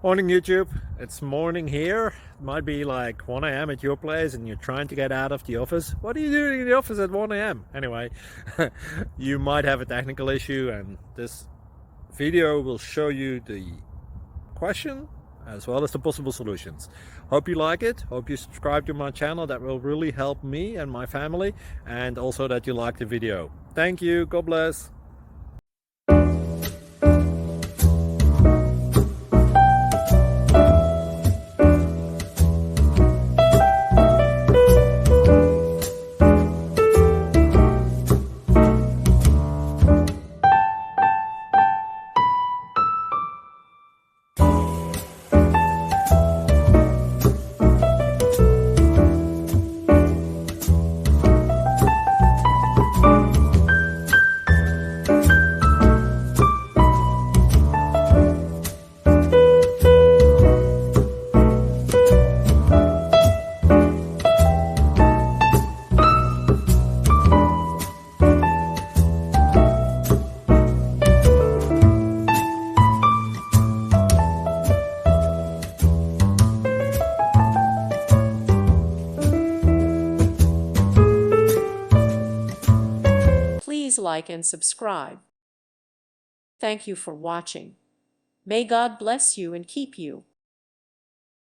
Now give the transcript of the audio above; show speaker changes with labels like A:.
A: Morning YouTube, it's morning here. It might be like 1 a.m. at your place and you're trying to get out of the office. What are you doing in the office at 1 a.m.? Anyway, you might have a technical issue and this video will show you the question as well as the possible solutions. Hope you like it, hope you subscribe to my channel. That will really help me and my family, and also that you like the video. Thank you, God bless.
B: Please like and subscribe. Thank you for watching. May God bless you and keep you.